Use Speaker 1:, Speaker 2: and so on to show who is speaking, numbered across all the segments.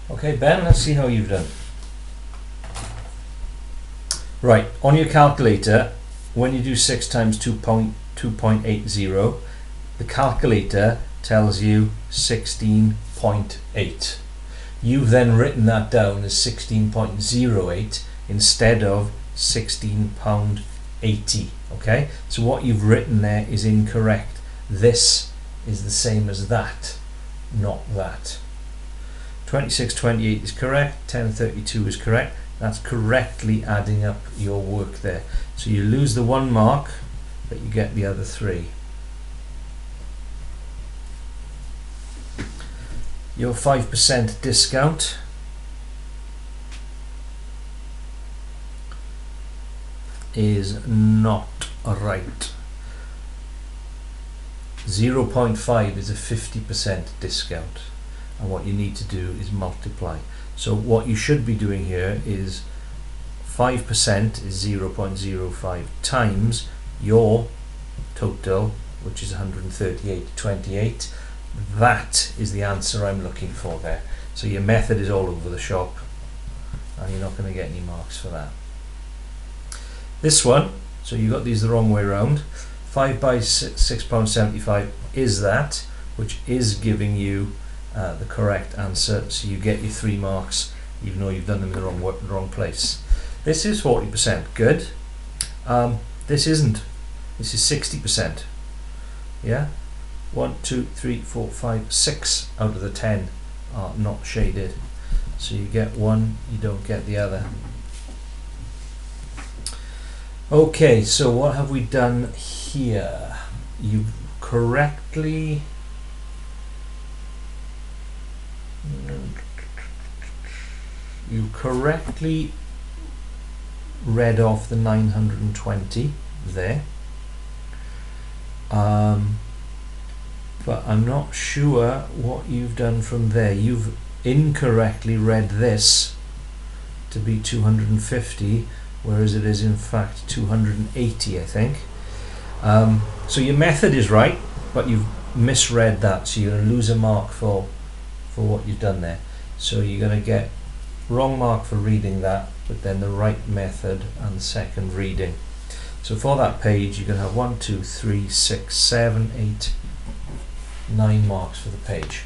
Speaker 1: Okay, Ben, let's see how you've done. Right, on your calculator, when you do 6 times 2.80, the calculator tells you 16.8. You've then written that down as 16.08 instead of £16.80. Okay, so what you've written there is incorrect. This is the same as that, not that. 26.28 is correct, 10.32 is correct. That's correctly adding up your work there. So you lose the 1 mark, but you get the other 3. Your 5% discount is not right. 0.5 is a 50% discount, and what you need to do is multiply. So what you should be doing here is 5% is 0.05 times your total, which is 138.28. That is the answer I'm looking for there. So your method is all over the shop, and you're not going to get any marks for that. This one, so you got these the wrong way around. 5 by £6.75 is that, which is giving you the correct answer, so you get your 3 marks even though you've done them in the wrong place. This is 40%, good. This isn't. This is 60%. Yeah, 1, 2, 3, 4, 5, 6 out of the 10 are not shaded, so you get one, you don't get the other. Okay, so what have we done here? You've correctly read off the 920 there, but I'm not sure what you've done from there. You've incorrectly read this to be 250, whereas it is in fact 280, I think. So your method is right, but you've misread that, so you're going to lose a mark for what you've done there. So you're going to get wrong mark for reading that, but then the right method and the second reading. So for that page, you're going to have 1, 2, 3, 6, 7, 8, 9 marks for the page.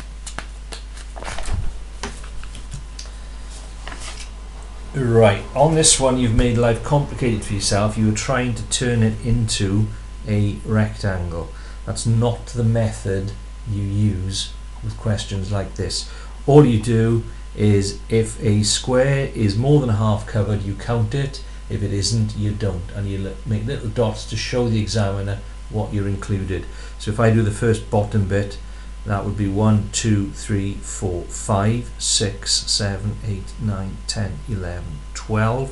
Speaker 1: Right, on this one you've made life complicated for yourself. You were trying to turn it into a rectangle. That's not the method you use with questions like this. All you do is, if a square is more than half covered, you count it. If it isn't, you don't, and you make little dots to show the examiner what you're included. So if I do the first bottom bit, that would be 1, 2, 3, 4, 5, 6, 7, 8, 9, 10, 11, 12,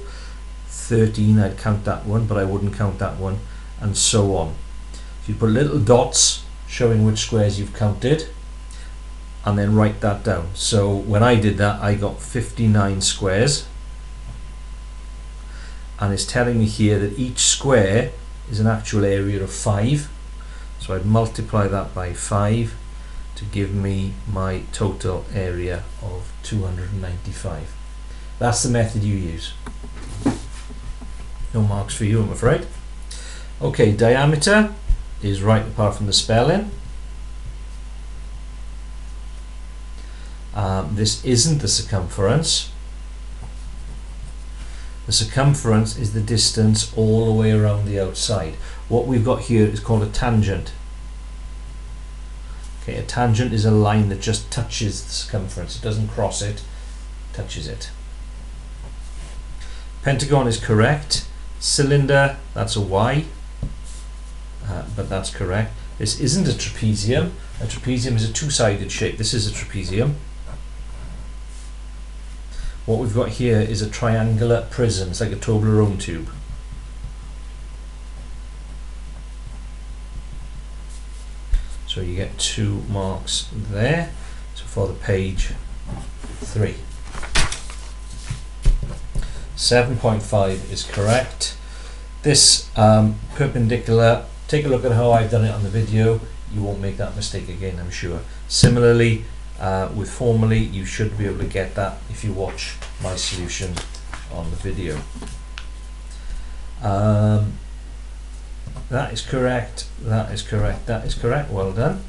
Speaker 1: 13, I'd count that one, but I wouldn't count that one, and so on. So you put little dots showing which squares you've counted, and then write that down. So when I did that, I got 59 squares, and it's telling me here that each square is an actual area of 5, so I'd multiply that by 5 to give me my total area of 295. That's the method you use. No marks for you, I'm afraid. Okay, diameter is right apart from the spelling. This isn't the circumference. The circumference is the distance all the way around the outside. What we've got here is called a tangent. Okay, a tangent is a line that just touches the circumference. It doesn't cross it, touches it. Pentagon is correct. Cylinder, that's a Y, but that's correct. This isn't a trapezium. A trapezium is a two-sided shape. This is a trapezium. What we've got here is a triangular prism. It's like a Toblerone tube. So you get 2 marks there. So for the page 3. 7.5 is correct. This perpendicular, take a look at how I've done it on the video. You won't make that mistake again, I'm sure. Similarly, with formulae. You should be able to get that if you watch my solution on the video. That is correct, that is correct, that is correct. Well done.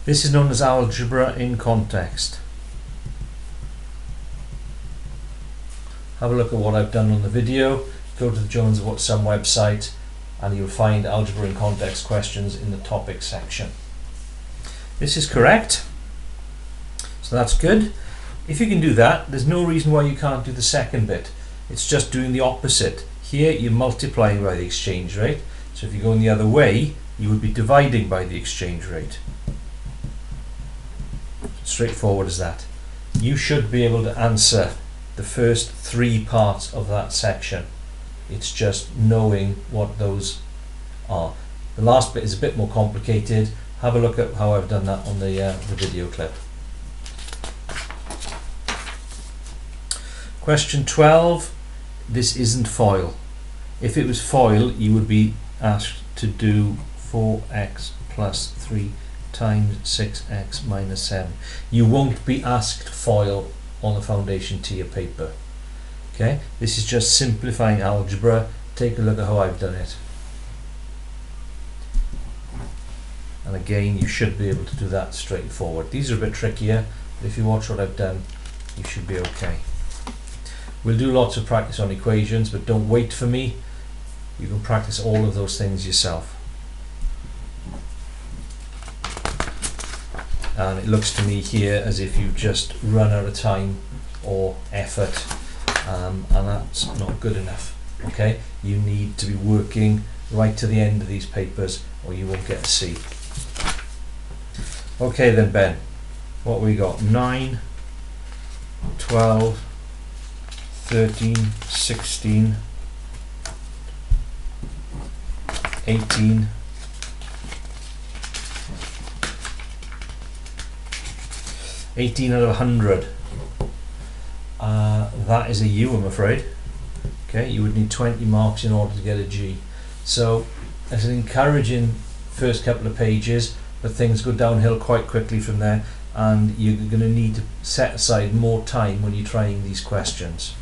Speaker 1: This is known as algebra in context. Have a look at what I've done on the video. Go to the BenJones1 website and you'll find algebra in context questions in the topic section. This is correct, so that's good. If you can do that, there's no reason why you can't do the second bit. It's just doing the opposite. Here you're multiplying by the exchange rate, so if you're going the other way, you would be dividing by the exchange rate. Straightforward as that. You should be able to answer the first 3 parts of that section. It's just knowing what those are. The last bit is a bit more complicated. Have a look at how I've done that on the video clip. Question 12. This isn't FOIL. If it was FOIL, you would be asked to do 4x plus 3 times 6x minus 7. You won't be asked FOIL on the foundation tier paper. Okay, this is just simplifying algebra. Take a look at how I've done it. And again, you should be able to do that straightforward. These are a bit trickier, but if you watch what I've done, you should be okay. We'll do lots of practice on equations, but don't wait for me. You can practice all of those things yourself. And it looks to me here as if you've just run out of time or effort, and that's not good enough. Okay, you need to be working right to the end of these papers or you won't get a C. Okay then, Ben, what we got? 9, 12, 13, 16, 18, 18 out of 100. That is a U, I'm afraid. Okay, you would need 20 marks in order to get a G. So it's an encouraging first couple of pages, but things go downhill quite quickly from there, and you're going to need to set aside more time when you're trying these questions.